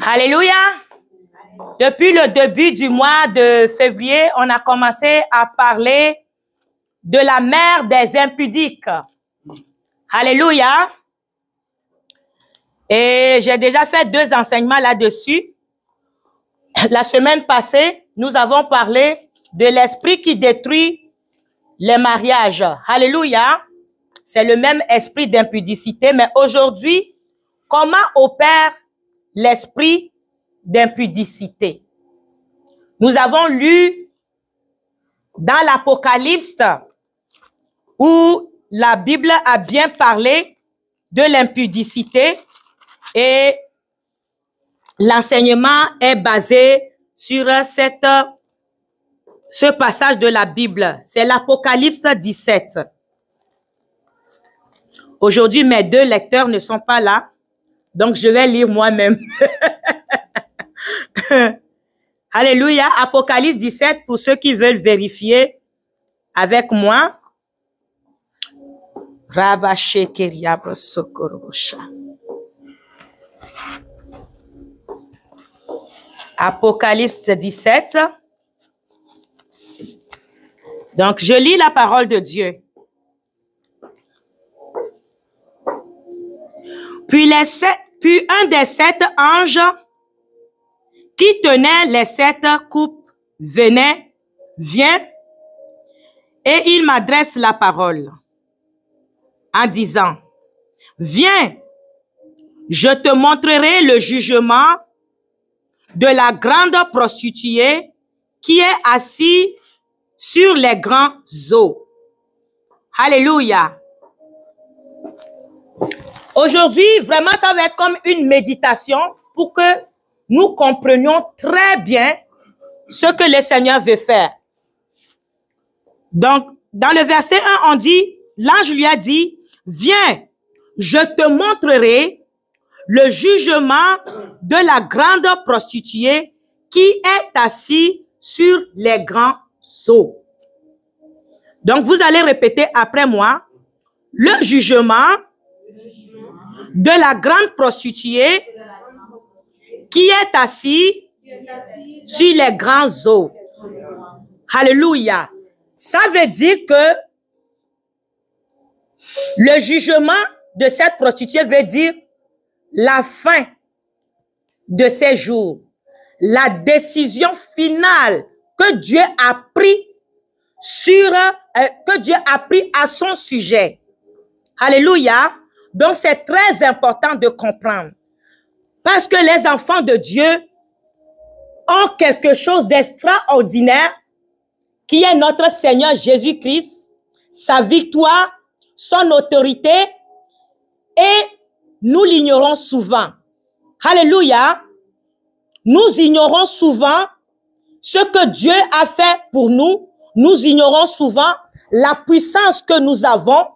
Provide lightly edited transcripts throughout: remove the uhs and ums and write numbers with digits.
Alléluia. Depuis le début du mois de février, on a commencé à parler de la mère des impudiques. Alléluia. Et j'ai déjà fait 2 enseignements là-dessus. La semaine passée, nous avons parlé de l'esprit qui détruit les mariages. Alléluia. C'est le même esprit d'impudicité, mais aujourd'hui, comment opère l'esprit d'impudicité? Nous avons lu dans l'Apocalypse où la Bible a bien parlé de l'impudicité et l'enseignement est basé sur ce passage de la Bible. C'est l'Apocalypse 17. Aujourd'hui, mes 2 lecteurs ne sont pas là, donc je vais lire moi-même. Alléluia, Apocalypse 17 pour ceux qui veulent vérifier avec moi. Apocalypse 17. Donc, je lis la parole de Dieu. Puis un des 7 anges qui tenait les 7 coupes vient, et il m'adresse la parole en disant, viens, je te montrerai le jugement de la grande prostituée qui est assise sur les grands eaux. Alléluia. Aujourd'hui, vraiment, ça va être comme une méditation pour que nous comprenions très bien ce que le Seigneur veut faire. Donc, dans le verset 1, on dit, l'ange lui a dit, viens, je te montrerai le jugement de la grande prostituée qui est assise sur les grands eaux. Donc, vous allez répéter après moi, le jugement de la grande prostituée qui est assise sur les grands eaux. Alléluia. Ça veut dire que le jugement de cette prostituée veut dire la fin de ses jours, la décision finale que Dieu a pris à son sujet. Alléluia. Donc, c'est très important de comprendre. Parce que les enfants de Dieu ont quelque chose d'extraordinaire qui est notre Seigneur Jésus-Christ, sa victoire, son autorité, et nous l'ignorons souvent. Alléluia. Nous ignorons souvent ce que Dieu a fait pour nous. Nous ignorons souvent la puissance que nous avons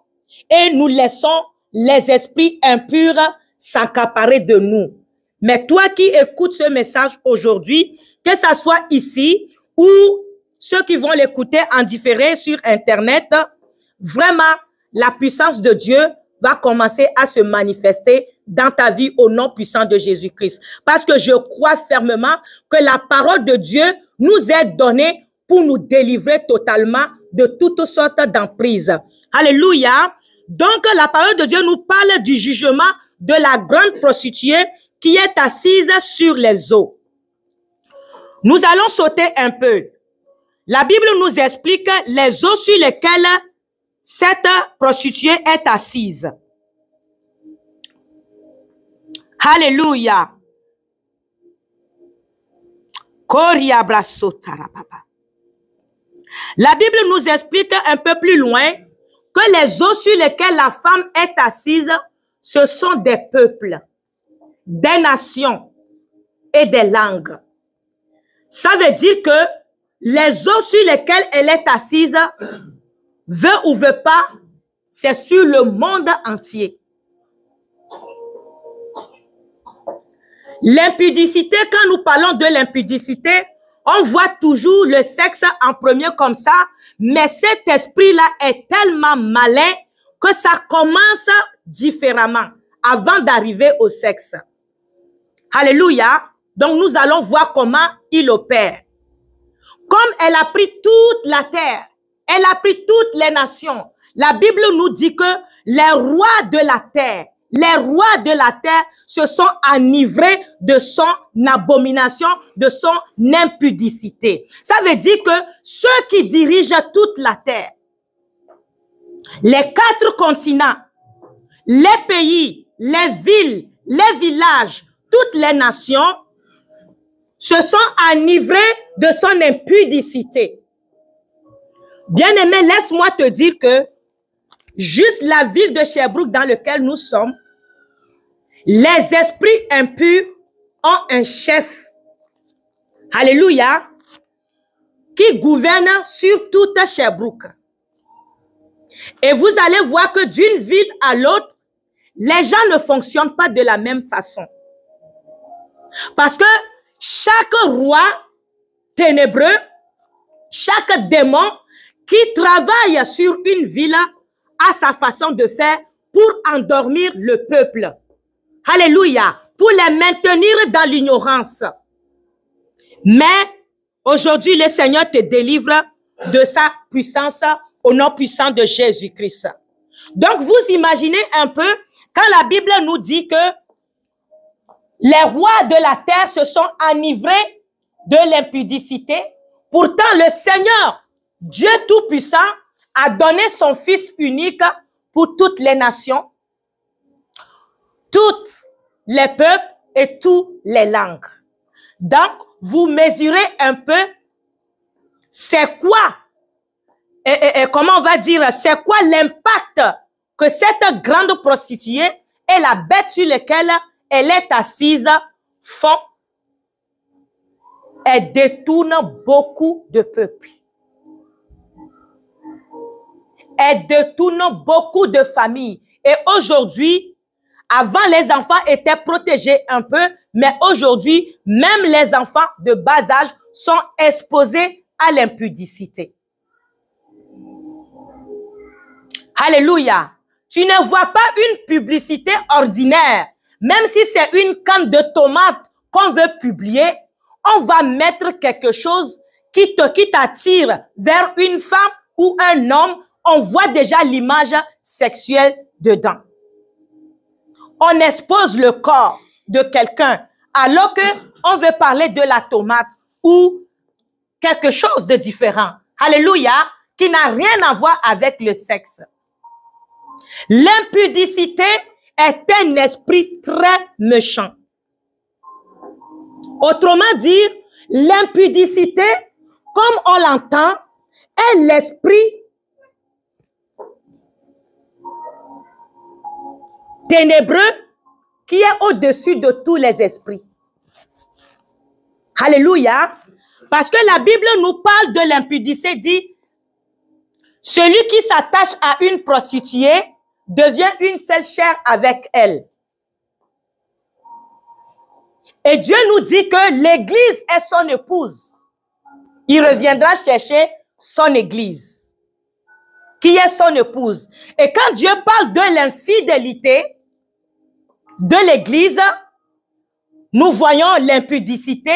et nous laissons les esprits impurs s'accaparer de nous. Mais toi qui écoutes ce message aujourd'hui, que ça soit ici ou ceux qui vont l'écouter en différé sur Internet, vraiment, la puissance de Dieu va commencer à se manifester dans ta vie au nom puissant de Jésus-Christ. Parce que je crois fermement que la parole de Dieu nous est donnée pour nous délivrer totalement de toutes sortes d'emprises. Alléluia. Donc, la parole de Dieu nous parle du jugement de la grande prostituée qui est assise sur les eaux. Nous allons sauter un peu. La Bible nous explique les eaux sur lesquelles cette prostituée est assise. Alléluia. La Bible nous explique un peu plus loin que les eaux sur lesquelles la femme est assise, ce sont des peuples, des nations et des langues. Ça veut dire que les eaux sur lesquelles elle est assise, veut ou veut pas, c'est sur le monde entier. L'impudicité, quand nous parlons de l'impudicité, on voit toujours le sexe en premier comme ça, mais cet esprit-là est tellement malin que ça commence différemment. avant d'arriver au sexe. Alléluia. Donc, nous allons voir comment il opère. Comme elle a pris toute la terre, elle a pris toutes les nations. La Bible nous dit que les rois de la terre, se sont enivrés de son abomination, de son impudicité. Ça veut dire que ceux qui dirigent toute la terre, les 4 continents, les pays, les villes, les villages, toutes les nations, se sont enivrés de son impudicité. Bien-aimé, laisse-moi te dire que juste la ville de Sherbrooke dans laquelle nous sommes, les esprits impurs ont un chef. Alléluia. Qui gouverne sur toute Sherbrooke. Et vous allez voir que d'une ville à l'autre, les gens ne fonctionnent pas de la même façon. Parce que chaque roi ténébreux, chaque démon qui travaille sur une ville a sa façon de faire pour endormir le peuple. Alléluia. Pour les maintenir dans l'ignorance. Mais aujourd'hui, le Seigneur te délivre de sa puissance au nom puissant de Jésus-Christ. Donc, vous imaginez un peu quand la Bible nous dit que les rois de la terre se sont enivrés de l'impudicité. Pourtant, le Seigneur, Dieu Tout-Puissant, a donné son Fils unique pour toutes les nations, toutes les peuples et toutes les langues. Donc, vous mesurez un peu c'est quoi, comment on va dire, c'est quoi l'impact que cette grande prostituée et la bête sur laquelle elle est assise font. Elle détourne beaucoup de peuples. Elle détourne beaucoup de familles. Et aujourd'hui, avant les enfants étaient protégés un peu, mais aujourd'hui, même les enfants de bas âge sont exposés à l'impudicité. Alléluia. Tu ne vois pas une publicité ordinaire. Même si c'est une canne de tomates qu'on veut publier, on va mettre quelque chose qui t'attire vers une femme ou un homme. On voit déjà l'image sexuelle dedans. On expose le corps de quelqu'un alors qu'on veut parler de la tomate ou quelque chose de différent. Alléluia, qui n'a rien à voir avec le sexe. L'impudicité est un esprit très méchant. Autrement dit, l'impudicité, comme on l'entend, est l'esprit ténébreux qui est au-dessus de tous les esprits. Alléluia. Parce que la Bible nous parle de l'impudicité, dit, celui qui s'attache à une prostituée devient une seule chair avec elle. Et Dieu nous dit que l'église est son épouse. Il reviendra chercher son église, qui est son épouse. Et quand Dieu parle de l'infidélité de l'église, nous voyons l'impudicité.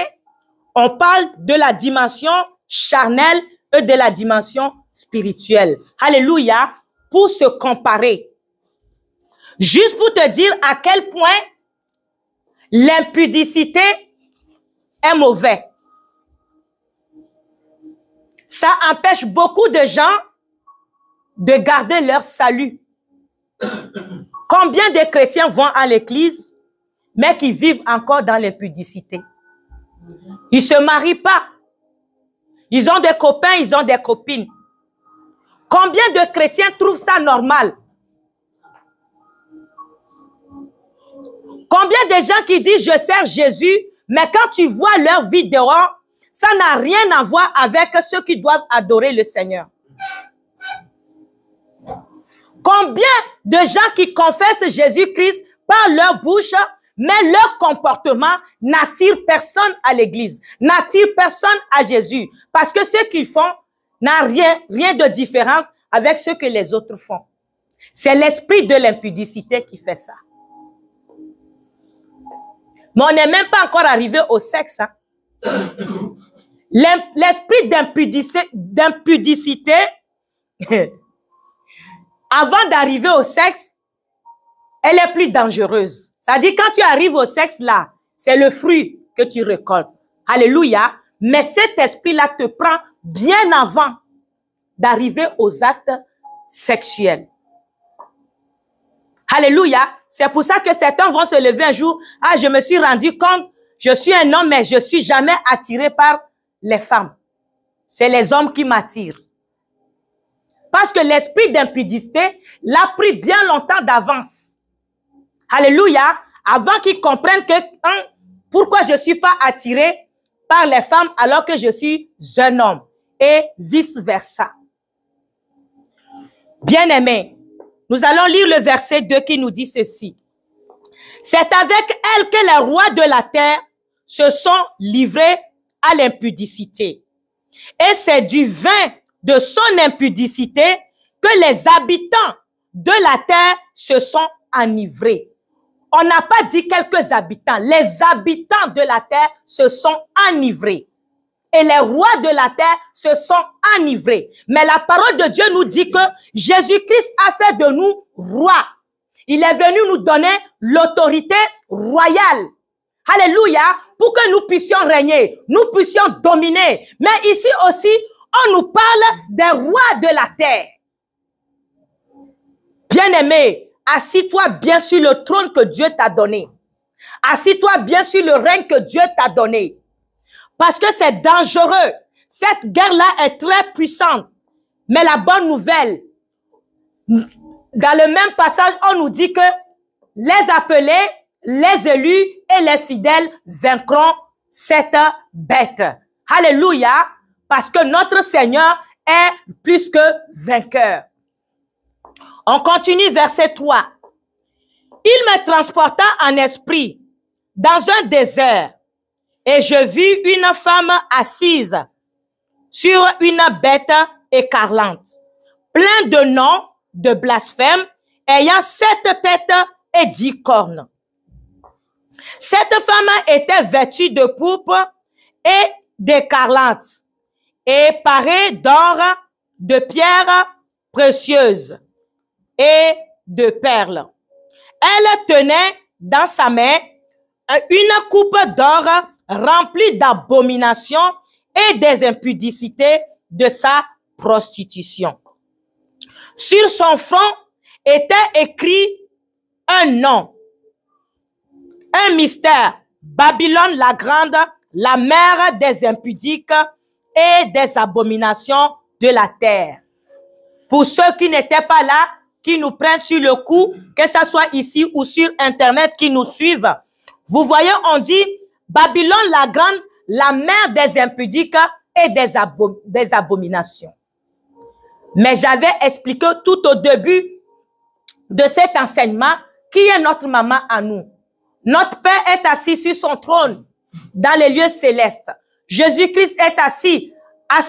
On parle de la dimension charnelle et de la dimension spirituelle. Alléluia. Pour se comparer. Juste pour te dire à quel point l'impudicité est mauvais. Ça empêche beaucoup de gens de garder leur salut. Combien de chrétiens vont à l'église, mais qui vivent encore dans l'impudicité? Ils ne se marient pas. Ils ont des copains, ils ont des copines. Combien de chrétiens trouvent ça normal? Combien de gens qui disent « je sers Jésus », mais quand tu vois leur vie dehors, ça n'a rien à voir avec ceux qui doivent adorer le Seigneur. Combien de gens qui confessent Jésus-Christ par leur bouche, mais leur comportement n'attire personne à l'église, n'attire personne à Jésus, parce que ce qu'ils font n'a rien de différence avec ce que les autres font. C'est l'esprit de l'impudicité qui fait ça. Mais on n'est même pas encore arrivé au sexe. Hein. L'esprit d'impudicité, avant d'arriver au sexe, elle est plus dangereuse. C'est-à-dire, quand tu arrives au sexe, là, c'est le fruit que tu récoltes. Alléluia. Mais cet esprit-là te prend bien avant d'arriver aux actes sexuels. Alléluia. C'est pour ça que certains vont se lever un jour. Ah, je me suis rendu compte, je suis un homme, mais je ne suis jamais attiré par les femmes. C'est les hommes qui m'attirent. Parce que l'esprit d'impudicité l'a pris bien longtemps d'avance. Alléluia. Avant qu'ils comprennent que pourquoi je ne suis pas attiré par les femmes alors que je suis un homme. Et vice-versa. Bien-aimés, nous allons lire le verset 2 qui nous dit ceci. C'est avec elle que les rois de la terre se sont livrés à l'impudicité. Et c'est du vin de son impudicité que les habitants de la terre se sont enivrés. On n'a pas dit quelques habitants. Les habitants de la terre se sont enivrés. Et les rois de la terre se sont enivrés. Mais la parole de Dieu nous dit que Jésus-Christ a fait de nous rois. Il est venu nous donner l'autorité royale. Alléluia. Pour que nous puissions régner, nous puissions dominer. Mais ici aussi, on nous parle des rois de la terre. Bien-aimé, assis-toi bien sur le trône que Dieu t'a donné. Assis-toi bien sur le règne que Dieu t'a donné. Parce que c'est dangereux. Cette guerre-là est très puissante. Mais la bonne nouvelle, dans le même passage, on nous dit que les appelés, les élus et les fidèles vaincront cette bête. Alléluia. Parce que notre Seigneur est plus que vainqueur. On continue, verset 3. Il me transporta en esprit dans un désert et je vis une femme assise sur une bête écarlate, plein de noms de blasphème, ayant 7 têtes et 10 cornes. Cette femme était vêtue de pourpre et d'écarlate et parée d'or, de pierres précieuses et de perles. Elle tenait dans sa main une coupe d'or remplie d'abominations et des impudicités de sa prostitution. Sur son front était écrit un nom, un mystère, Babylone la grande, la mère des impudiques et des abominations de la terre. Pour ceux qui n'étaient pas là, qui nous prennent sur le coup, que ce soit ici ou sur Internet, qui nous suivent, vous voyez, on dit Babylone la grande, la mère des impudiques et des abominations. Mais j'avais expliqué tout au début de cet enseignement qui est notre maman à nous. Notre Père est assis sur son trône dans les lieux célestes. Jésus-Christ est assis à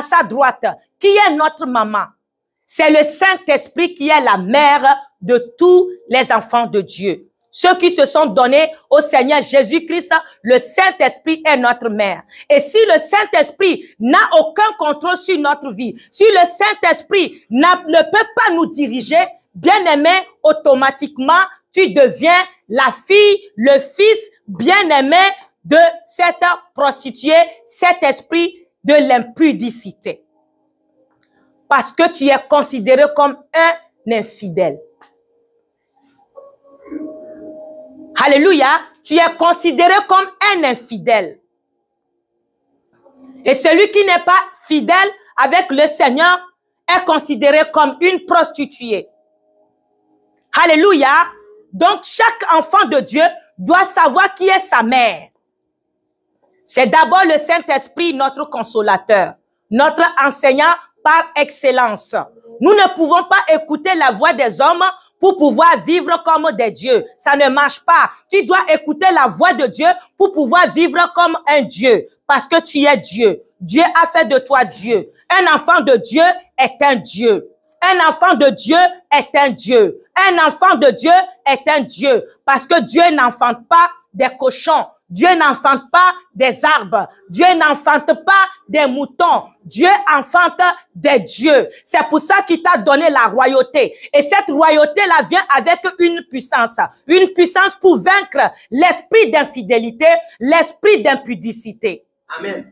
sa droite. Qui est notre maman? C'est le Saint-Esprit qui est la mère de tous les enfants de Dieu. Ceux qui se sont donnés au Seigneur Jésus-Christ, le Saint-Esprit est notre mère. Et si le Saint-Esprit n'a aucun contrôle sur notre vie, si le Saint-Esprit ne peut pas nous diriger, bien-aimé, automatiquement, tu deviens la fille, le fils bien-aimé de cette prostituée, cet esprit de l'impudicité. Parce que tu es considéré comme un infidèle. Alléluia, tu es considéré comme un infidèle. Et celui qui n'est pas fidèle avec le Seigneur est considéré comme une prostituée. Alléluia. Donc, chaque enfant de Dieu doit savoir qui est sa mère. C'est d'abord le Saint-Esprit, notre consolateur, notre enseignant par excellence. Nous ne pouvons pas écouter la voix des hommes pour pouvoir vivre comme des dieux. Ça ne marche pas. Tu dois écouter la voix de Dieu pour pouvoir vivre comme un Dieu. Parce que tu es Dieu. Dieu a fait de toi Dieu. Un enfant de Dieu est un Dieu. Un enfant de Dieu est un Dieu. Un enfant de Dieu est un Dieu. Parce que Dieu n'enfante pas des cochons. Dieu n'enfante pas des arbres. Dieu n'enfante pas des moutons. Dieu enfante des dieux. C'est pour ça qu'il t'a donné la royauté. Et cette royauté-là vient avec une puissance. Une puissance pour vaincre l'esprit d'infidélité, l'esprit d'impudicité. Amen.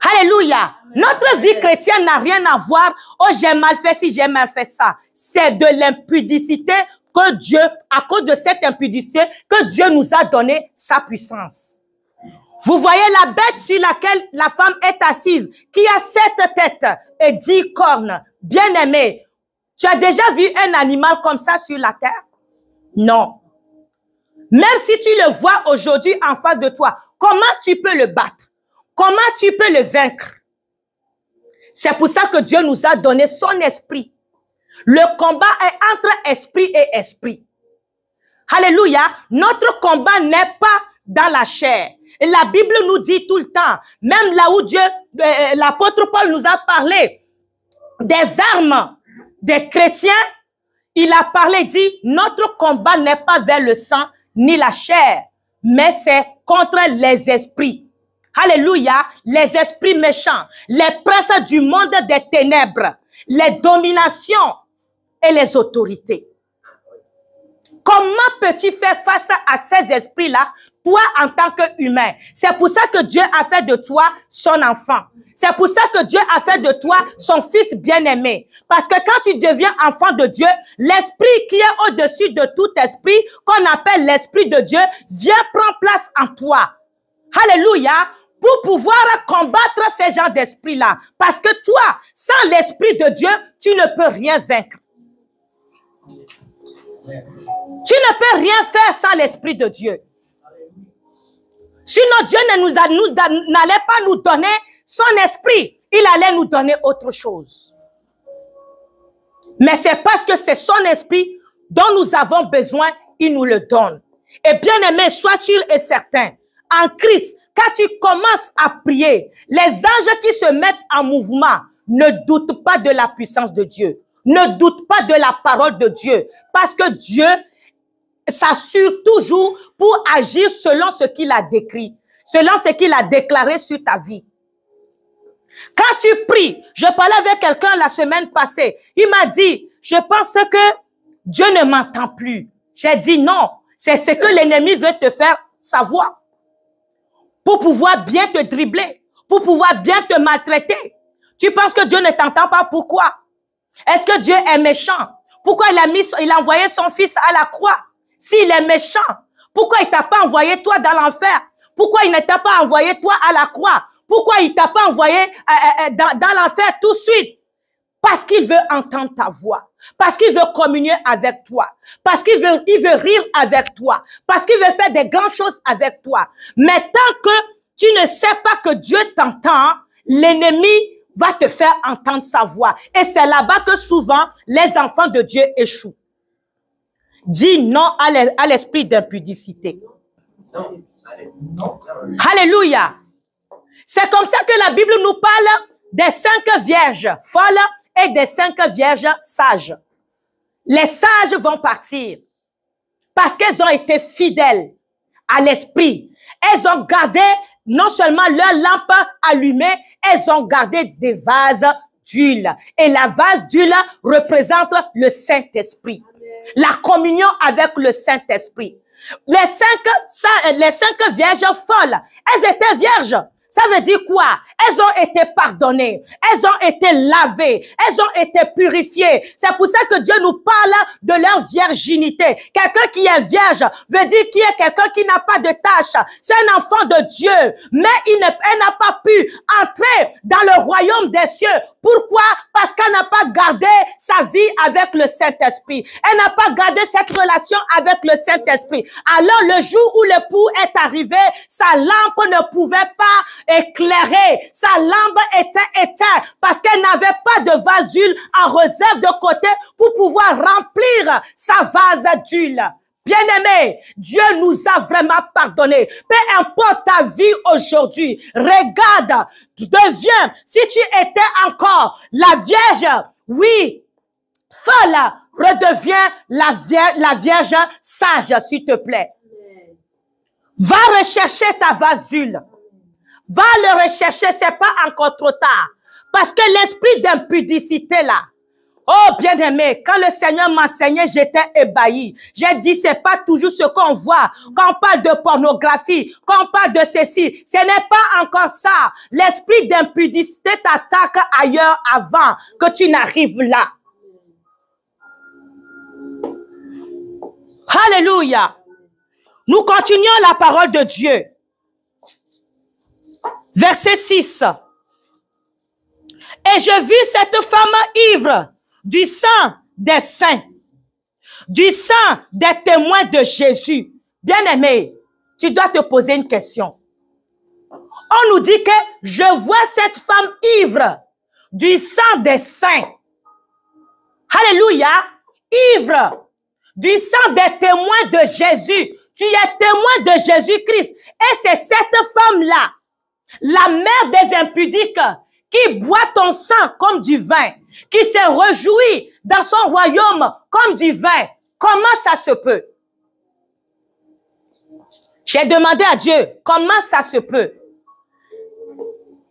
Alléluia. Notre vie chrétienne n'a rien à voir. Oh, j'ai mal fait ci, j'ai mal fait ça. C'est de l'impudicité que Dieu, à cause de cette impudicité, que Dieu nous a donné sa puissance. Vous voyez la bête sur laquelle la femme est assise, qui a 7 têtes et 10 cornes. Bien-aimé, tu as déjà vu un animal comme ça sur la terre? Non. Même si tu le vois aujourd'hui en face de toi, comment tu peux le battre? Comment tu peux le vaincre? C'est pour ça que Dieu nous a donné son esprit. Le combat est entre esprit et esprit. Alléluia. Notre combat n'est pas dans la chair. Et la Bible nous dit tout le temps, même là où Dieu, l'apôtre Paul nous a parlé des armes des chrétiens, il a parlé, dit, notre combat n'est pas vers le sang ni la chair, mais c'est contre les esprits. Alléluia, les esprits méchants, les princes du monde des ténèbres, les dominations et les autorités. Comment peux-tu faire face à ces esprits-là, toi en tant qu'humain? C'est pour ça que Dieu a fait de toi son enfant. C'est pour ça que Dieu a fait de toi son fils bien-aimé. Parce que quand tu deviens enfant de Dieu, l'esprit qui est au-dessus de tout esprit, qu'on appelle l'esprit de Dieu, vient prendre place en toi. Alléluia. Pour pouvoir combattre ces genres d'esprit-là. Parce que toi, sans l'esprit de Dieu, tu ne peux rien vaincre. Tu ne peux rien faire sans l'esprit de Dieu. Sinon, Dieu n'allait pas nous donner son esprit. Il allait nous donner autre chose. Mais c'est parce que c'est son esprit dont nous avons besoin, il nous le donne. Et bien aimé, sois sûr et certain. En Christ, quand tu commences à prier, les anges qui se mettent en mouvement, ne doutent pas de la puissance de Dieu. Ne doute pas de la parole de Dieu. Parce que Dieu s'assure toujours pour agir selon ce qu'il a décrit, selon ce qu'il a déclaré sur ta vie. Quand tu pries, je parlais avec quelqu'un la semaine passée, il m'a dit, je pense que Dieu ne m'entend plus. J'ai dit non, c'est ce que l'ennemi veut te faire savoir. Pour pouvoir bien te dribbler, pour pouvoir bien te maltraiter. Tu penses que Dieu ne t'entend pas? Pourquoi? Est-ce que Dieu est méchant? Pourquoi il a envoyé son fils à la croix? S'il est méchant, pourquoi il t'a pas envoyé toi dans l'enfer? Pourquoi il ne t'a pas envoyé toi à la croix? Pourquoi il t'a pas envoyé dans l'enfer tout de suite? Parce qu'il veut entendre ta voix. Parce qu'il veut communier avec toi. Parce qu'il veut rire avec toi. Parce qu'il veut faire des grandes choses avec toi. Mais tant que tu ne sais pas que Dieu t'entend, l'ennemi va te faire entendre sa voix. Et c'est là-bas que souvent les enfants de Dieu échouent. Dis non à l'esprit d'impudicité. Alléluia. C'est comme ça que la Bible nous parle des 5 vierges folles et des 5 vierges sages. Les sages vont partir parce qu'elles ont été fidèles à l'esprit. Elles ont gardé non seulement leur lampe allumée, elles ont gardé des vases d'huile. Et la vase d'huile représente le Saint-Esprit. La communion avec le Saint-Esprit. Les 5 vierges folles, elles étaient vierges. Ça veut dire quoi? Elles ont été pardonnées. Elles ont été lavées. Elles ont été purifiées. C'est pour ça que Dieu nous parle de leur virginité. Quelqu'un qui est vierge veut dire qu'il est quelqu'un qui n'a pas de tache. C'est un enfant de Dieu. Mais elle n'a pas pu entrer dans le royaume des cieux. Pourquoi? Parce qu'elle n'a pas gardé sa vie avec le Saint-Esprit. Elle n'a pas gardé cette relation avec le Saint-Esprit. Alors le jour où l'époux est arrivé, sa lampe ne pouvait pas éclairée. Sa lampe était éteinte parce qu'elle n'avait pas de vase d'huile en réserve de côté pour pouvoir remplir sa vase d'huile. Bien-aimé, Dieu nous a vraiment pardonné. Peu importe ta vie aujourd'hui, regarde, deviens, si tu étais encore la Vierge, oui, folle, redeviens la Vierge sage, s'il te plaît. Va rechercher ta vase d'huile. Va le rechercher, c'est pas encore trop tard. Parce que l'esprit d'impudicité là, oh bien-aimé, quand le Seigneur m'enseignait, j'étais ébahi. J'ai dit, c'est pas toujours ce qu'on voit. Quand on parle de pornographie, quand on parle de ceci, ce n'est pas encore ça. L'esprit d'impudicité t'attaque ailleurs avant que tu n'arrives là. Alléluia. Nous continuons la parole de Dieu. Verset 6. Et je vis cette femme ivre du sang des saints, du sang des témoins de Jésus. Bien-aimé, tu dois te poser une question. On nous dit que je vois cette femme ivre du sang des saints. Alléluia. Ivre du sang des témoins de Jésus. Tu es témoin de Jésus-Christ. Et c'est cette femme-là, la mère des impudiques, qui boit ton sang comme du vin, qui se réjouit dans son royaume comme du vin. Comment ça se peut? J'ai demandé à Dieu, comment ça se peut?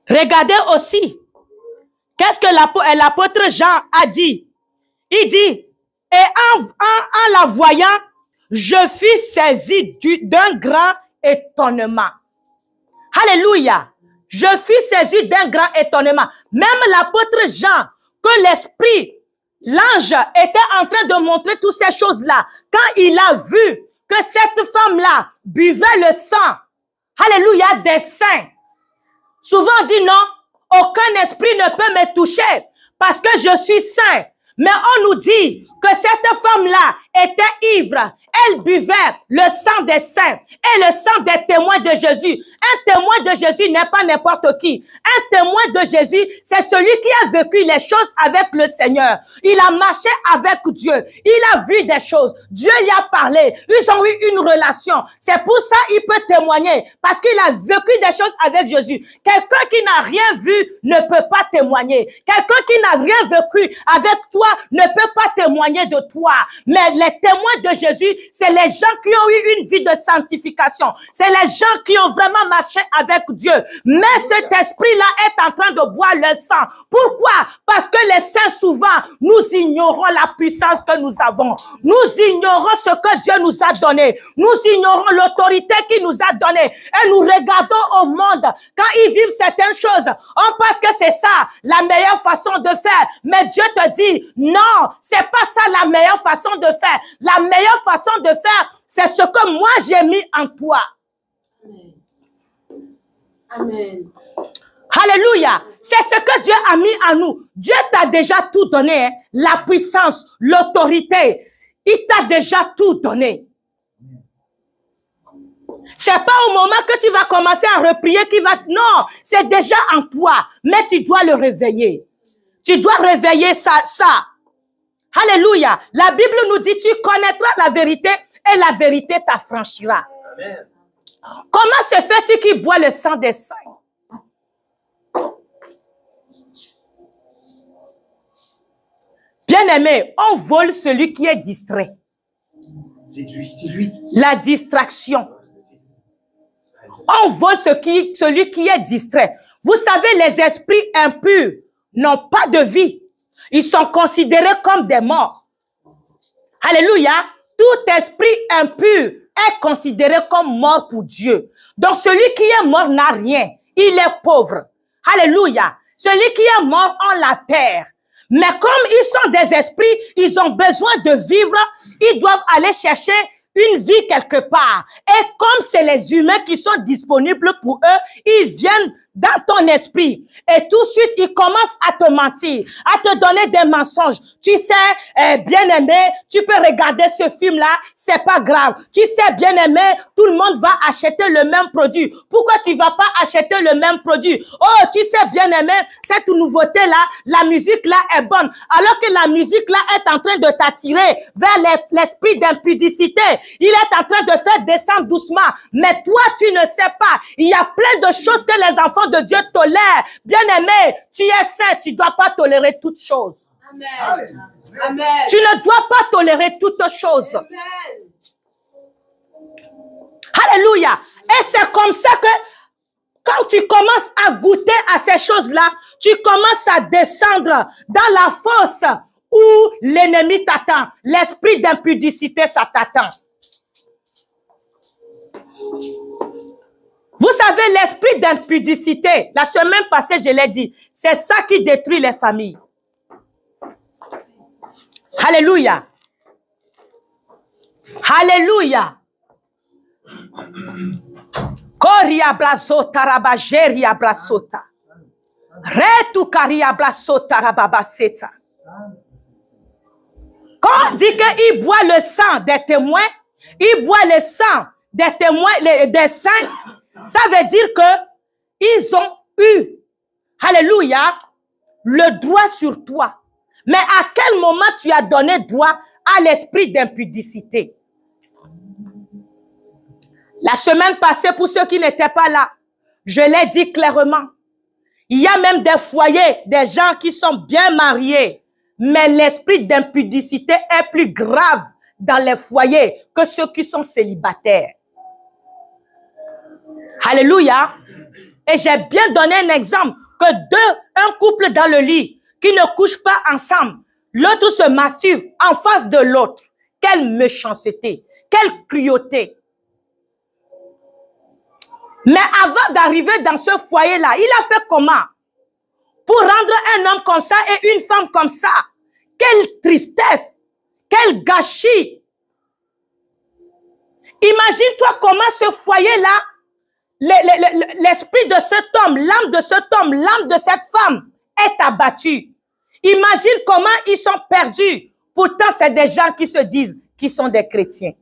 Regardez aussi, qu'est-ce que l'apôtre Jean a dit? Il dit, et en la voyant, je fus saisi d'un grand étonnement. Alléluia. Je fus saisi d'un grand étonnement. Même l'apôtre Jean, que l'esprit, l'ange était en train de montrer toutes ces choses-là. Quand il a vu que cette femme-là buvait le sang, alléluia, des saints. Souvent on dit non, aucun esprit ne peut me toucher parce que je suis saint. Mais on nous dit que cette femme-là était ivre. Elle buvait le sang des saints et le sang des témoins de Jésus. Un témoin de Jésus n'est pas n'importe qui. Un témoin de Jésus, c'est celui qui a vécu les choses avec le Seigneur. Il a marché avec Dieu. Il a vu des choses. Dieu lui a parlé. Ils ont eu une relation. C'est pour ça qu'il peut témoigner. Parce qu'il a vécu des choses avec Jésus. Quelqu'un qui n'a rien vu ne peut pas témoigner. Quelqu'un qui n'a rien vécu avec toi ne peut pas témoigner de toi. Mais les témoins de Jésus, c'est les gens qui ont eu une vie de sanctification. C'est les gens qui ont vraiment marché avec Dieu. Mais cet esprit-là est en train de boire le sang. Pourquoi? Parce que les saints, souvent, nous ignorons la puissance que nous avons. Nous ignorons ce que Dieu nous a donné. Nous ignorons l'autorité qu'il nous a donnée. Et nous regardons au monde. Quand ils vivent certaines choses, on pense que c'est ça la meilleure façon de faire. Mais Dieu te dit, non, c'est pas ça la meilleure façon de faire. La meilleure façon de faire, c'est ce que moi j'ai mis en toi. Amen. Alléluia. C'est ce que Dieu a mis en nous. Dieu t'a déjà tout donné. Hein? La puissance, l'autorité. Il t'a déjà tout donné. C'est pas au moment que tu vas commencer à reprier qu'il va... Non, c'est déjà en toi. Mais tu dois le réveiller. Tu dois réveiller ça. Alléluia. La Bible nous dit, tu connaîtras la vérité et la vérité t'affranchira. Amen. Comment se fait-il qu'il boit le sang des saints? Bien-aimé, on vole celui qui est distrait. La distraction. On vole celui qui est distrait. Vous savez, les esprits impurs n'ont pas de vie. Ils sont considérés comme des morts. Alléluia. Tout esprit impur est considéré comme mort pour Dieu. Donc, celui qui est mort n'a rien. Il est pauvre. Alléluia. Celui qui est mort en la terre. Mais comme ils sont des esprits, ils ont besoin de vivre. Ils doivent aller chercher une vie quelque part. Et comme c'est les humains qui sont disponibles pour eux, ils viennent dans ton esprit. Et tout de suite, ils commencent à te mentir, à te donner des mensonges. Tu sais, bien-aimé, tu peux regarder ce film-là, c'est pas grave. Tu sais, bien-aimé, tout le monde va acheter le même produit. Pourquoi tu vas pas acheter le même produit? Oh, tu sais, bien-aimé, cette nouveauté-là, la musique-là est bonne. Alors que la musique-là est en train de t'attirer vers l'esprit d'impudicité. Il est en train de faire descendre doucement. Mais toi, tu ne sais pas. Il y a plein de choses que les enfants de Dieu tolèrent. Bien-aimé, tu es saint, tu ne dois pas tolérer toutes choses. Amen. Amen. Tu ne dois pas tolérer toutes choses. Amen. Alléluia. Alléluia. Et c'est comme ça que quand tu commences à goûter à ces choses-là, tu commences à descendre dans la fosse où l'ennemi t'attend. L'esprit d'impudicité, ça t'attend. Vous savez, l'esprit d'impudicité, la semaine passée, je l'ai dit, c'est ça qui détruit les familles. Alléluia. Alléluia. Koria brazota rabajeria brasota. Retu karia brasota rababaseta. Quand on dit qu'il boit le sang des témoins, il boit le sang des témoins, des saints, ça veut dire que ils ont eu, alléluia, le droit sur toi. Mais à quel moment tu as donné droit à l'esprit d'impudicité? La semaine passée, pour ceux qui n'étaient pas là, je l'ai dit clairement. Il y a même des foyers, des gens qui sont bien mariés, mais l'esprit d'impudicité est plus grave dans les foyers que ceux qui sont célibataires. Alléluia. Et j'ai bien donné un exemple que un couple dans le lit qui ne couche pas ensemble, l'autre se masturbe en face de l'autre. Quelle méchanceté, quelle cruauté. Mais avant d'arriver dans ce foyer-là, il a fait comment? Pour rendre un homme comme ça et une femme comme ça. Quelle tristesse, quel gâchis. Imagine-toi comment ce foyer-là, l'esprit de cet homme, l'âme de cet homme, l'âme de cette femme est abattue. Imagine comment ils sont perdus. Pourtant, c'est des gens qui se disent qu'ils sont des chrétiens.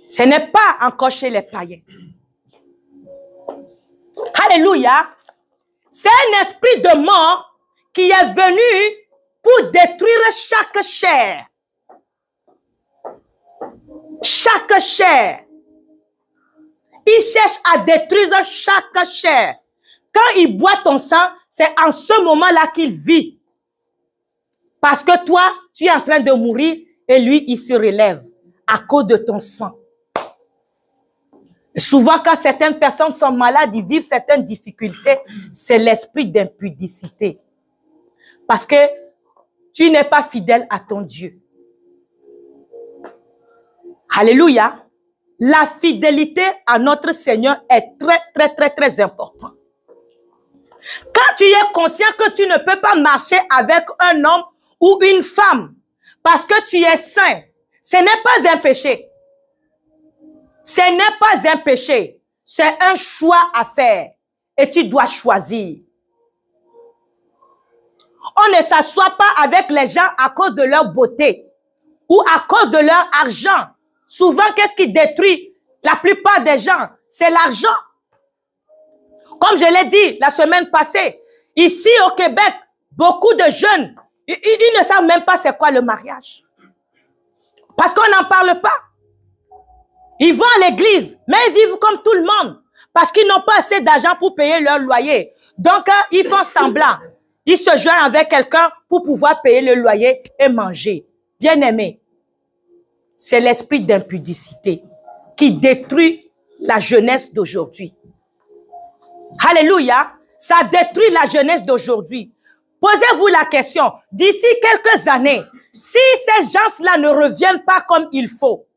Ce n'est pas encore chez les païens. Alléluia. C'est un esprit de mort qui est venu pour détruire chaque chair. Chaque chair. Il cherche à détruire chaque chair. Quand il boit ton sang, c'est en ce moment-là qu'il vit. Parce que toi, tu es en train de mourir et lui, il se relève à cause de ton sang. Souvent, quand certaines personnes sont malades, ils vivent certaines difficultés, c'est l'esprit d'impudicité. Parce que tu n'es pas fidèle à ton Dieu. Alléluia. La fidélité à notre Seigneur est très importante. Quand tu es conscient que tu ne peux pas marcher avec un homme ou une femme parce que tu es saint, ce n'est pas un péché. Ce n'est pas un péché. C'est un choix à faire et tu dois choisir. On ne s'assoit pas avec les gens à cause de leur beauté ou à cause de leur argent. Souvent, qu'est-ce qui détruit la plupart des gens? C'est l'argent. Comme je l'ai dit la semaine passée, ici au Québec, beaucoup de jeunes, ils ne savent même pas c'est quoi le mariage. Parce qu'on n'en parle pas. Ils vont à l'église, mais ils vivent comme tout le monde. Parce qu'ils n'ont pas assez d'argent pour payer leur loyer. Donc, ils font semblant. Ils se joignent avec quelqu'un pour pouvoir payer le loyer et manger. Bien-aimé, c'est l'esprit d'impudicité qui détruit la jeunesse d'aujourd'hui. Alléluia. Ça détruit la jeunesse d'aujourd'hui. Posez-vous la question. D'ici quelques années, si ces gens-là ne reviennent pas comme il faut,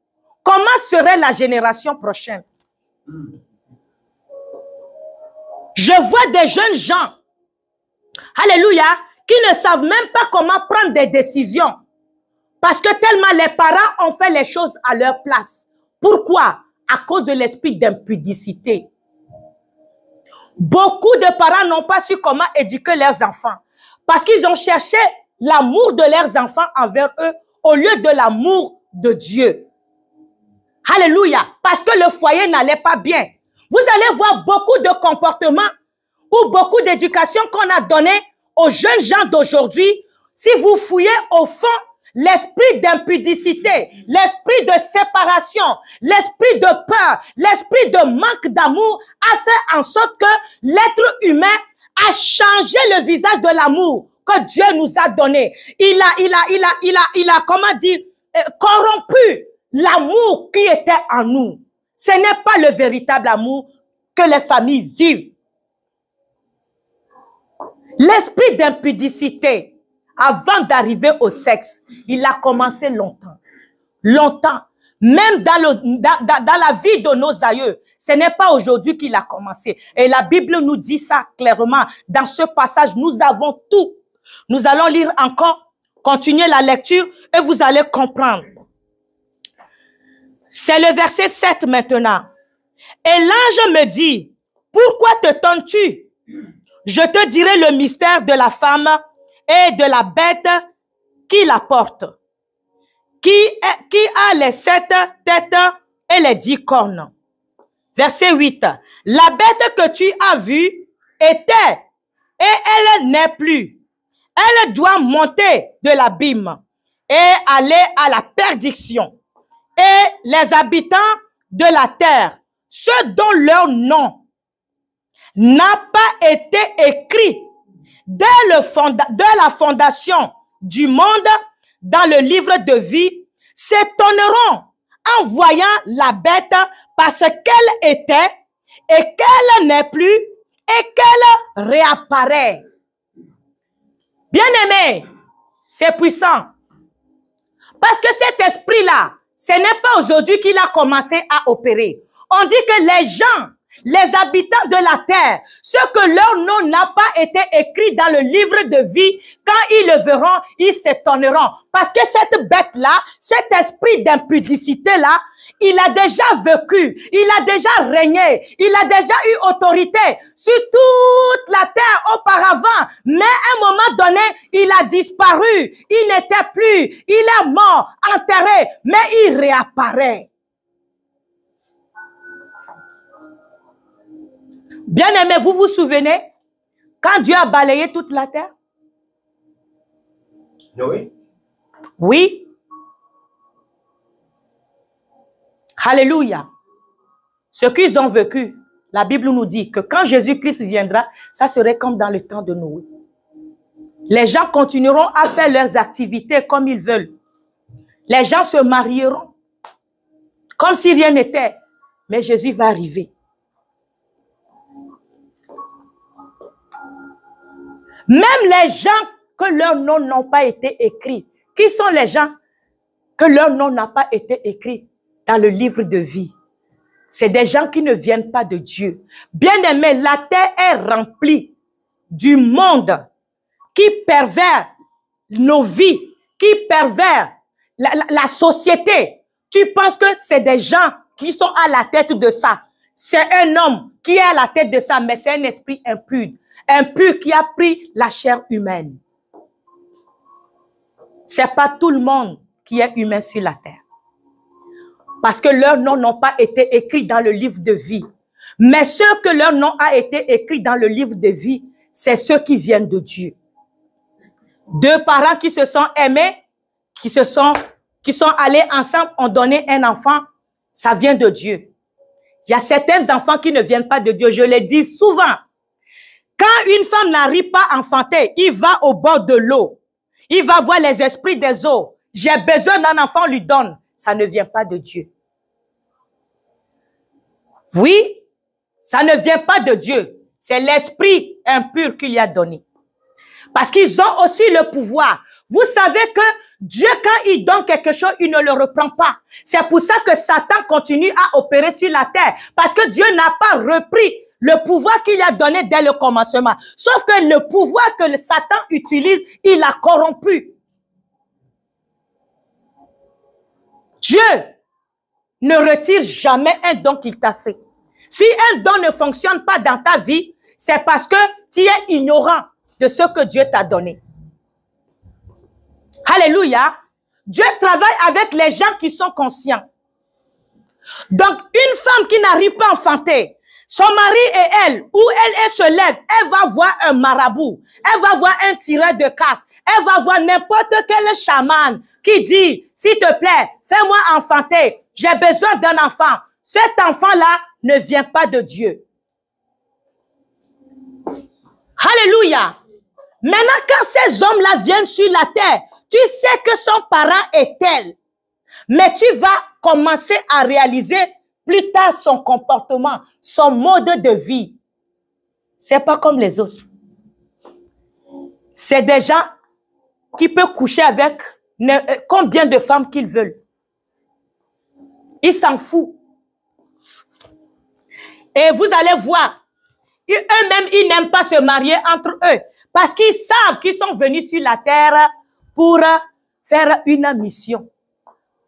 comment serait la génération prochaine? Je vois des jeunes gens, alléluia, qui ne savent même pas comment prendre des décisions. Parce que tellement les parents ont fait les choses à leur place. Pourquoi? À cause de l'esprit d'impudicité. Beaucoup de parents n'ont pas su comment éduquer leurs enfants. Parce qu'ils ont cherché l'amour de leurs enfants envers eux au lieu de l'amour de Dieu. Alléluia. Parce que le foyer n'allait pas bien. Vous allez voir beaucoup de comportements ou beaucoup d'éducation qu'on a donné aux jeunes gens d'aujourd'hui. Si vous fouillez au fond, l'esprit d'impudicité, l'esprit de séparation, l'esprit de peur, l'esprit de manque d'amour a fait en sorte que l'être humain a changé le visage de l'amour que Dieu nous a donné. Il a, comment dire, corrompu l'amour qui était en nous. Ce n'est pas le véritable amour que les familles vivent. L'esprit d'impudicité, avant d'arriver au sexe, il a commencé longtemps. Longtemps. Même dans la vie de nos aïeux, ce n'est pas aujourd'hui qu'il a commencé. Et la Bible nous dit ça clairement. Dans ce passage, nous avons tout. Nous allons lire encore, continuer la lecture et vous allez comprendre. C'est le verset 7 maintenant. Et l'ange me dit, pourquoi te tentes-tu? Je te dirai le mystère de la femme et de la bête qui la porte, qui a les 7 têtes et les 10 cornes. Verset 8. La bête que tu as vue était et elle n'est plus. Elle doit monter de l'abîme et aller à la perdition. Et les habitants de la terre, ceux dont leur nom n'a pas été écrit dès la fondation du monde dans le livre de vie, s'étonneront en voyant la bête parce qu'elle était et qu'elle n'est plus et qu'elle réapparaît. Bien-aimé, c'est puissant. Parce que cet esprit-là, ce n'est pas aujourd'hui qu'il a commencé à opérer. On dit que les gens, les habitants de la terre, ceux que leur nom n'a pas été écrit dans le livre de vie, quand ils le verront, ils s'étonneront. Parce que cette bête-là, cet esprit d'impudicité-là, il a déjà vécu, il a déjà régné, il a déjà eu autorité sur toute la terre auparavant. Mais à un moment donné, il a disparu, il n'était plus, il est mort, enterré, mais il réapparaît. Bien-aimés, vous vous souvenez quand Dieu a balayé toute la terre? Oui. Oui. Alléluia. Ce qu'ils ont vécu, la Bible nous dit que quand Jésus-Christ viendra, ça serait comme dans le temps de Noé. Les gens continueront à faire leurs activités comme ils veulent. Les gens se marieront comme si rien n'était. Mais Jésus va arriver. Même les gens que leurs noms n'ont pas été écrits. Qui sont les gens que leur nom n'a pas été écrit dans le livre de vie? C'est des gens qui ne viennent pas de Dieu. Bien-aimé, la terre est remplie du monde qui pervert nos vies, qui pervert la société. Tu penses que c'est des gens qui sont à la tête de ça. C'est un homme qui est à la tête de ça, mais c'est un esprit impur. Impur qui a pris la chair humaine. C'est pas tout le monde qui est humain sur la terre. Parce que leurs noms n'ont pas été écrits dans le livre de vie. Mais ceux que leur nom a été écrit dans le livre de vie, c'est ceux qui viennent de Dieu. Deux parents qui se sont aimés, qui sont allés ensemble, ont donné un enfant, ça vient de Dieu. Il y a certains enfants qui ne viennent pas de Dieu, je le dis souvent. Quand une femme n'arrive pas à enfanter, il va au bord de l'eau. Il va voir les esprits des eaux. J'ai besoin d'un enfant, on lui donne. Ça ne vient pas de Dieu. Oui, ça ne vient pas de Dieu. C'est l'esprit impur qu'il y a donné. Parce qu'ils ont aussi le pouvoir. Vous savez que Dieu, quand il donne quelque chose, il ne le reprend pas. C'est pour ça que Satan continue à opérer sur la terre. Parce que Dieu n'a pas repris le pouvoir qu'il a donné dès le commencement. Sauf que le pouvoir que le Satan utilise, il l'a corrompu. Dieu ne retire jamais un don qu'il t'a fait. Si un don ne fonctionne pas dans ta vie, c'est parce que tu es ignorant de ce que Dieu t'a donné. Alléluia. Dieu travaille avec les gens qui sont conscients. Donc, une femme qui n'arrive pas à enfanter, son mari et elle, où elle se lève, elle va voir un marabout, elle va voir un tireur de cartes, elle va voir n'importe quel chaman qui dit, s'il te plaît, fais-moi enfanter, j'ai besoin d'un enfant. Cet enfant-là ne vient pas de Dieu. Alléluia. Maintenant, quand ces hommes-là viennent sur la terre, tu sais que son parent est tel. Mais tu vas commencer à réaliser plus tard son comportement, son mode de vie, c'est pas comme les autres. C'est des gens qui peuvent coucher avec combien de femmes qu'ils veulent. Ils s'en foutent. Et vous allez voir, eux-mêmes, ils n'aiment pas se marier entre eux parce qu'ils savent qu'ils sont venus sur la terre pour faire une mission.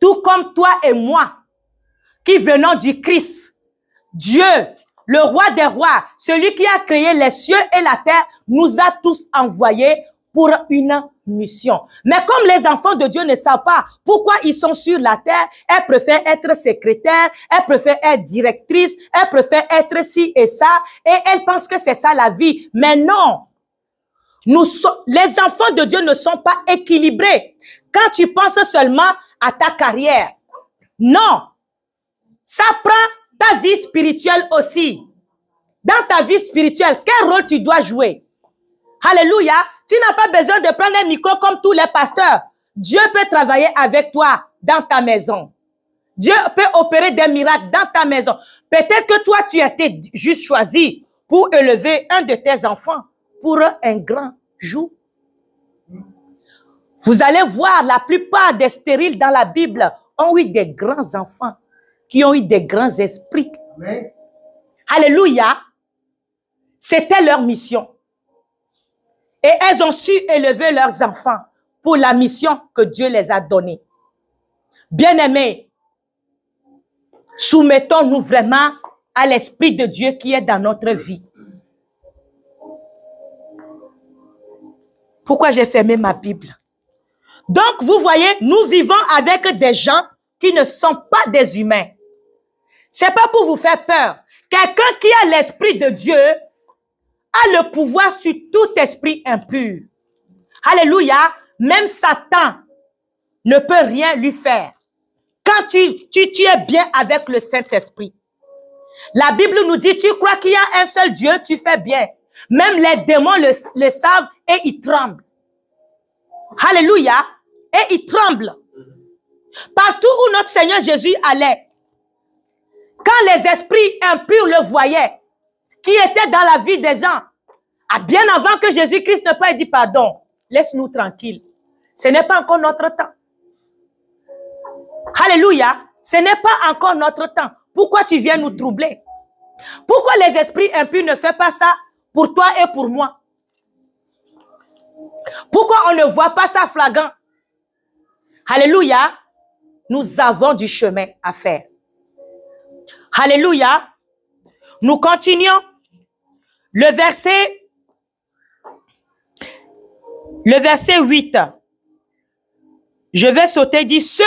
Tout comme toi et moi, qui venons du Christ. Dieu, le roi des rois, celui qui a créé les cieux et la terre, nous a tous envoyés pour une mission. Mais comme les enfants de Dieu ne savent pas pourquoi ils sont sur la terre, elles préfèrent être secrétaires, elles préfèrent être directrices, elles préfèrent être ci et ça, et elles pensent que c'est ça la vie. Mais non, les enfants de Dieu ne sont pas équilibrés. Quand tu penses seulement à ta carrière, non, ça prend ta vie spirituelle aussi. Dans ta vie spirituelle, quel rôle tu dois jouer? Alléluia. Tu n'as pas besoin de prendre un micro comme tous les pasteurs. Dieu peut travailler avec toi dans ta maison. Dieu peut opérer des miracles dans ta maison. Peut-être que toi, tu as été juste choisi pour élever un de tes enfants pour un grand jour. Vous allez voir, la plupart des stériles dans la Bible ont eu des grands enfants qui ont eu des grands esprits. Amen. Alléluia. C'était leur mission. Et elles ont su élever leurs enfants pour la mission que Dieu les a donnée. Bien-aimés, soumettons-nous vraiment à l'Esprit de Dieu qui est dans notre vie. Pourquoi j'ai fermé ma Bible? Donc, vous voyez, nous vivons avec des gens qui ne sont pas des humains. C'est pas pour vous faire peur. Quelqu'un qui a l'Esprit de Dieu a le pouvoir sur tout esprit impur. Alléluia. Même Satan ne peut rien lui faire. Quand tu es bien avec le Saint-Esprit. La Bible nous dit, tu crois qu'il y a un seul Dieu, tu fais bien. Même les démons le savent et ils tremblent. Alléluia. Et ils tremblent. Partout où notre Seigneur Jésus allait, quand les esprits impurs le voyaient, qui étaient dans la vie des gens, bien avant que Jésus-Christ ne peut dire pardon, laisse-nous tranquilles. Ce n'est pas encore notre temps. Alléluia. Ce n'est pas encore notre temps. Pourquoi tu viens nous troubler? Pourquoi les esprits impurs ne font pas ça pour toi et pour moi? Pourquoi on ne voit pas ça flagrant? Alléluia. Nous avons du chemin à faire. Alléluia. Nous continuons. Le verset 8. Je vais sauter, dit ceux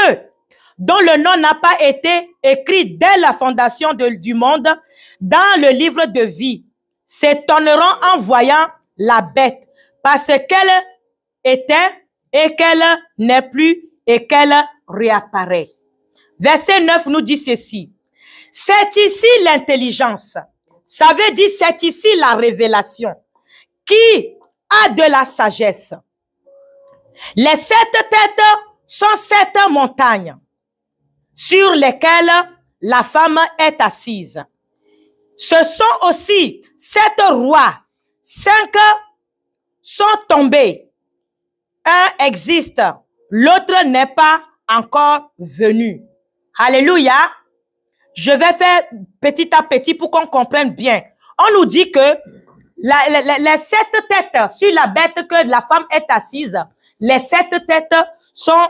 dont le nom n'a pas été écrit dès la fondation du monde dans le livre de vie s'étonneront en voyant la bête parce qu'elle était et qu'elle n'est plus et qu'elle réapparaît. Verset 9 nous dit ceci. C'est ici l'intelligence. Ça veut dire c'est ici la révélation. Qui a de la sagesse? Les 7 têtes sont 7 montagnes sur lesquelles la femme est assise. Ce sont aussi 7 rois. 5 sont tombés. Un existe. L'autre n'est pas encore venu. Alléluia. Je vais faire petit à petit pour qu'on comprenne bien. On nous dit que les 7 têtes sur la bête que la femme est assise, les 7 têtes sont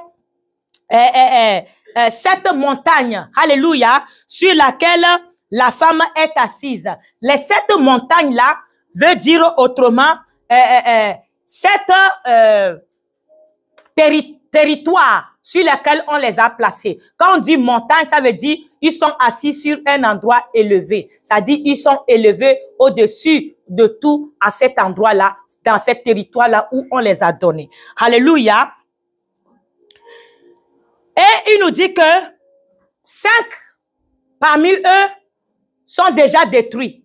7 montagnes, alléluia, sur laquelle la femme est assise. Les 7 montagnes-là veut dire autrement 7 territoires sur lesquels on les a placés. Quand on dit montagne, ça veut dire ils sont assis sur un endroit élevé. Ça dit ils sont élevés au-dessus de tout à cet endroit-là, dans ce territoire-là où on les a donnés. Alléluia. Et il nous dit que 5 parmi eux sont déjà détruits.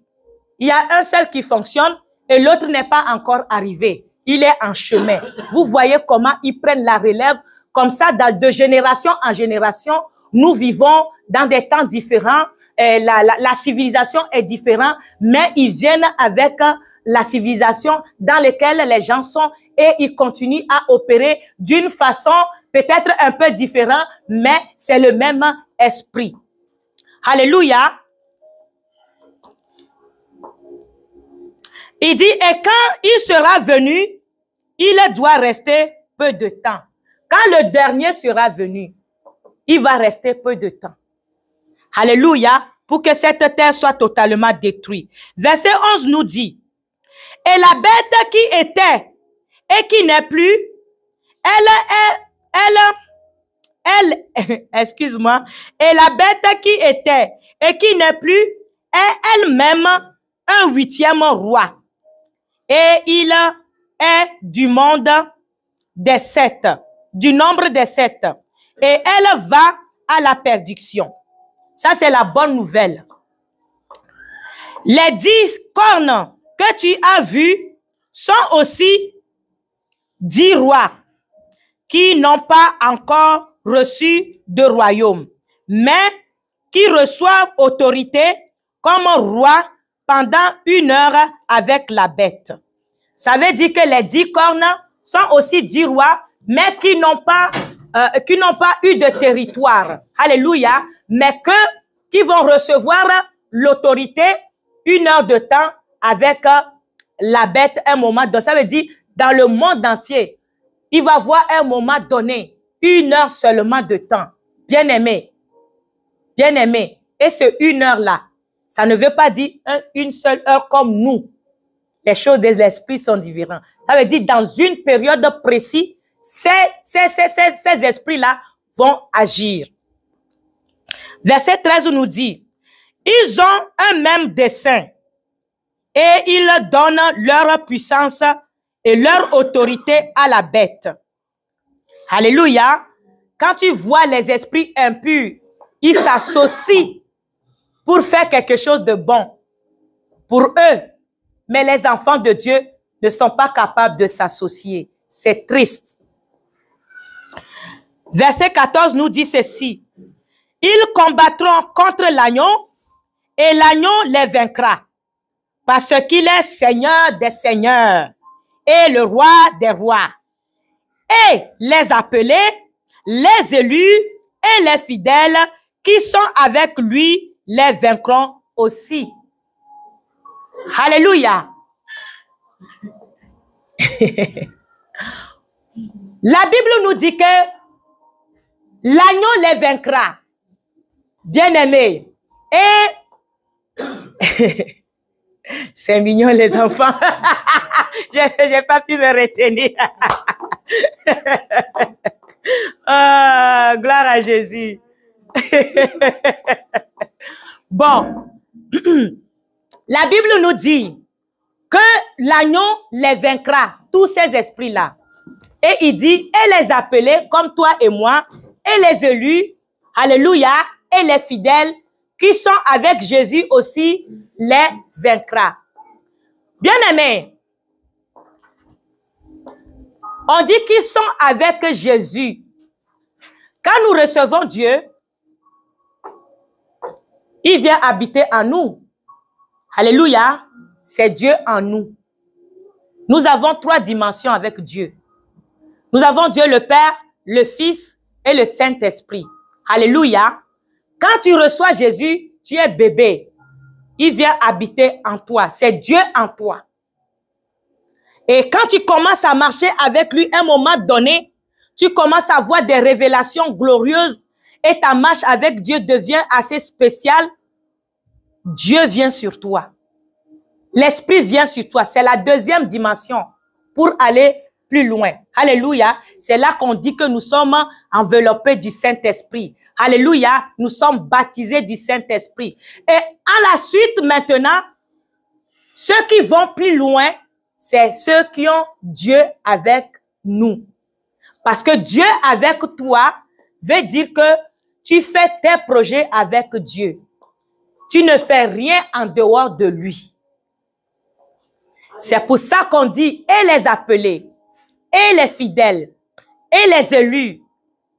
Il y a un seul qui fonctionne et l'autre n'est pas encore arrivé. Il est en chemin. Vous voyez comment ils prennent la relève. Comme ça, de génération en génération, nous vivons dans des temps différents, la civilisation est différente, mais ils viennent avec la civilisation dans laquelle les gens sont et ils continuent à opérer d'une façon peut-être un peu différente, mais c'est le même esprit. Alléluia. Il dit, et quand il sera venu, il doit rester peu de temps. Quand le dernier sera venu, il va rester peu de temps. Alléluia, pour que cette terre soit totalement détruite. Verset 11 nous dit, et la bête qui était et qui n'est plus, excuse-moi, et la bête qui était et qui n'est plus est elle-même un 8e roi. Et il est du monde des 7, du nombre des 7. Et elle va à la perdition. Ça, c'est la bonne nouvelle. Les 10 cornes que tu as vus sont aussi 10 rois qui n'ont pas encore reçu de royaume, mais qui reçoivent autorité comme roi pendant 1 heure avec la bête. Ça veut dire que les 10 cornes sont aussi 10 rois, mais qui n'ont pas eu de territoire. Alléluia. Mais qui vont recevoir l'autorité 1 heure de temps avec la bête un moment donné. Ça veut dire dans le monde entier, il va avoir un moment donné, 1 heure seulement de temps. Bien aimé. Bien aimé. Et ce 1 heure-là, ça ne veut pas dire une seule heure comme nous. Les choses des esprits sont différentes. Ça veut dire dans une période précise, ces esprits-là vont agir. Verset 13 nous dit, ils ont un même dessein et ils donnent leur puissance et leur autorité à la bête. Alléluia. Quand tu vois les esprits impurs, ils s'associent pour faire quelque chose de bon pour eux. Mais les enfants de Dieu ne sont pas capables de s'associer. C'est triste. Verset 14 nous dit ceci. Ils combattront contre l'agneau et l'agneau les vaincra parce qu'il est Seigneur des seigneurs et le roi des rois. Et les appelés, les élus et les fidèles qui sont avec lui les vaincront aussi. Alléluia. La Bible nous dit que l'agneau les vaincra. Bien-aimés. Et c'est mignon les enfants. J'ai pas pu me retenir. Oh, gloire à Jésus. Bon. La Bible nous dit que l'agneau les vaincra, tous ces esprits-là. Et il dit, et les appelés comme toi et moi, et les élus, alléluia, et les fidèles qui sont avec Jésus aussi, les vaincra. Bien-aimés, on dit qu'ils sont avec Jésus. Quand nous recevons Dieu, il vient habiter en nous. Alléluia, c'est Dieu en nous. Nous avons 3 dimensions avec Dieu. Nous avons Dieu le Père, le Fils et le Saint-Esprit. Alléluia. Quand tu reçois Jésus, tu es bébé. Il vient habiter en toi. C'est Dieu en toi. Et quand tu commences à marcher avec lui, à un moment donné, tu commences à voir des révélations glorieuses et ta marche avec Dieu devient assez spéciale. Dieu vient sur toi. L'Esprit vient sur toi. C'est la 2e dimension pour aller plus loin. Alléluia. C'est là qu'on dit que nous sommes enveloppés du Saint-Esprit. Alléluia. Nous sommes baptisés du Saint-Esprit. Et à la suite maintenant, ceux qui vont plus loin, c'est ceux qui ont Dieu avec nous. Parce que Dieu avec toi veut dire que tu fais tes projets avec Dieu. Tu ne fais rien en dehors de lui. C'est pour ça qu'on dit, et les appelés, et les fidèles, et les élus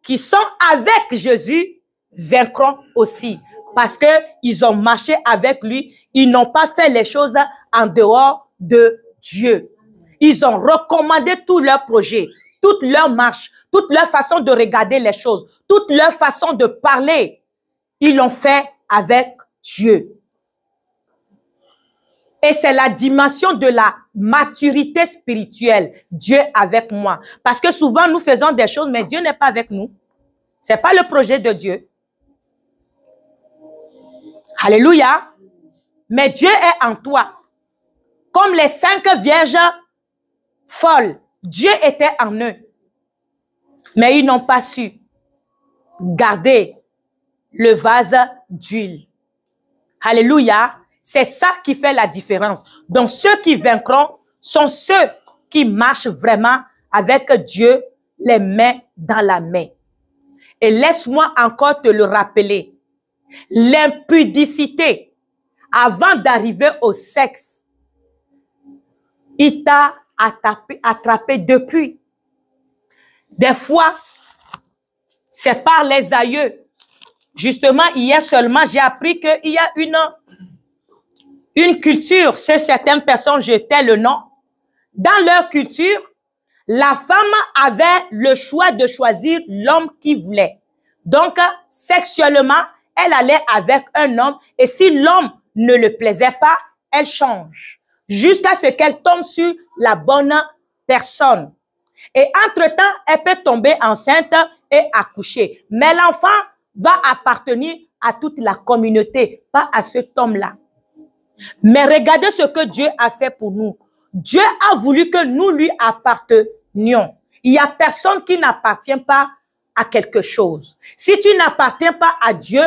qui sont avec Jésus, vaincront aussi. Parce qu'ils ont marché avec lui. Ils n'ont pas fait les choses en dehors de Dieu. Ils ont recommandé tous leurs projets, toute leur marche, toute leur façon de regarder les choses, toute leur façon de parler. Ils l'ont fait avec Dieu. Et c'est la dimension de la maturité spirituelle. Dieu avec moi. Parce que souvent, nous faisons des choses, mais Dieu n'est pas avec nous. Ce n'est pas le projet de Dieu. Alléluia. Mais Dieu est en toi. Comme les 5 vierges folles, Dieu était en eux. Mais ils n'ont pas su garder le vase d'huile. Alléluia. C'est ça qui fait la différence. Donc, ceux qui vaincront sont ceux qui marchent vraiment avec Dieu, les mains dans la main. Et laisse-moi encore te le rappeler. L'impudicité, avant d'arriver au sexe, il t'a attrapé depuis. Des fois, c'est par les aïeux. Justement, hier seulement, j'ai appris qu'il y a une culture, c'est certaines personnes, je tais le nom. Dans leur culture, la femme avait le choix de choisir l'homme qu'il voulait. Donc, sexuellement, elle allait avec un homme et si l'homme ne le plaisait pas, elle change. Jusqu'à ce qu'elle tombe sur la bonne personne. Et entre-temps, elle peut tomber enceinte et accoucher. Mais l'enfant va appartenir à toute la communauté, pas à cet homme-là. Mais regardez ce que Dieu a fait pour nous. Dieu a voulu que nous lui appartenions. Il n'y a personne qui n'appartient pas à quelque chose. Si tu n'appartiens pas à Dieu,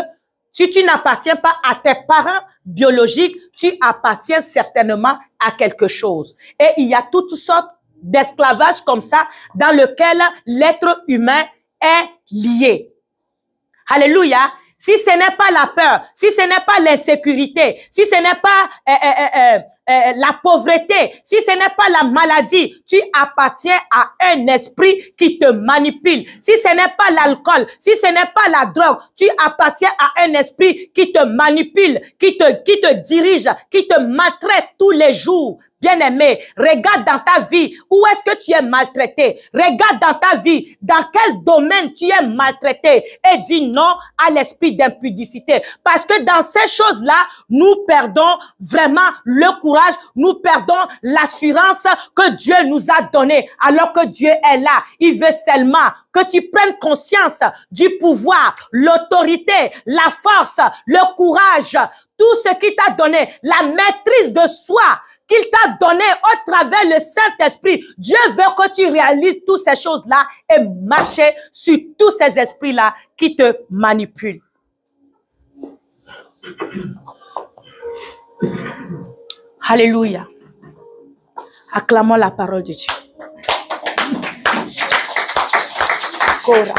si tu n'appartiens pas à tes parents biologiques, tu appartiens certainement à quelque chose. Et il y a toutes sortes d'esclavage comme ça dans lequel l'être humain est lié. Alléluia. Si ce n'est pas la peur, si ce n'est pas l'insécurité, si ce n'est pas la pauvreté, si ce n'est pas la maladie, tu appartiens à un esprit qui te manipule. Si ce n'est pas l'alcool, si ce n'est pas la drogue, tu appartiens à un esprit qui te manipule, qui te dirige, qui te maltraite tous les jours. Bien-aimé, regarde dans ta vie, où est-ce que tu es maltraité? Regarde dans ta vie, dans quel domaine tu es maltraité et dis non à l'esprit d'impudicité. Parce que dans ces choses-là, nous perdons vraiment le courage, nous perdons l'assurance que Dieu nous a donnée. Alors que Dieu est là, il veut seulement que tu prennes conscience du pouvoir, l'autorité, la force, le courage, tout ce qu'il t'a donné, la maîtrise de soi qu'il t'a donné au travers le Saint-Esprit. Dieu veut que tu réalises toutes ces choses-là et marcher sur tous ces esprits-là qui te manipulent. Alléluia. Acclamons la parole de Dieu. Alléluia.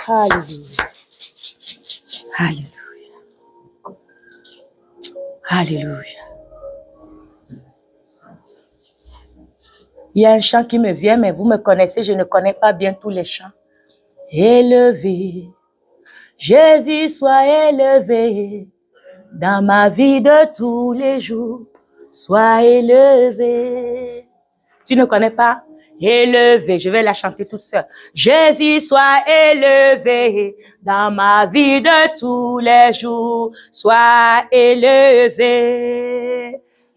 Alléluia. Alléluia. Alléluia. Il y a un chant qui me vient, mais vous me connaissez, je ne connais pas bien tous les chants. Élevé, Jésus soit élevé, dans ma vie de tous les jours, sois élevé. Tu ne connais pas? Élevé, je vais la chanter toute seule. Jésus soit élevé, dans ma vie de tous les jours, sois élevé.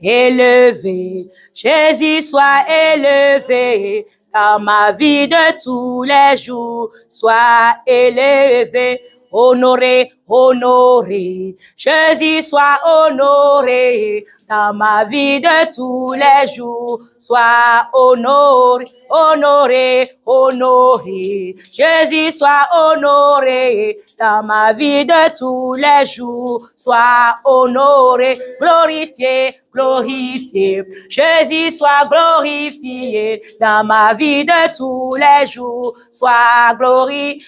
Élevé, Jésus soit élevé, dans ma vie de tous les jours, sois élevé. Honoré, honoré, Jésus soit honoré, dans ma vie de tous les jours, sois honoré, honoré, honoré, Jésus soit honoré, dans ma vie de tous les jours, sois honoré, glorifié, glorifié, Jésus soit glorifié, dans ma vie de tous les jours, sois glorifié,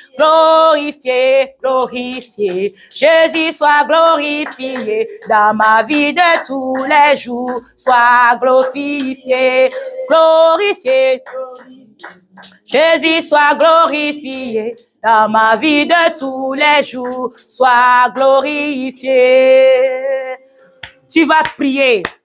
glorifié, glorifié. Jésus, sois glorifié dans ma vie de tous les jours. Sois glorifié, glorifié. Jésus, sois glorifié dans ma vie de tous les jours. Sois glorifié. Tu vas prier.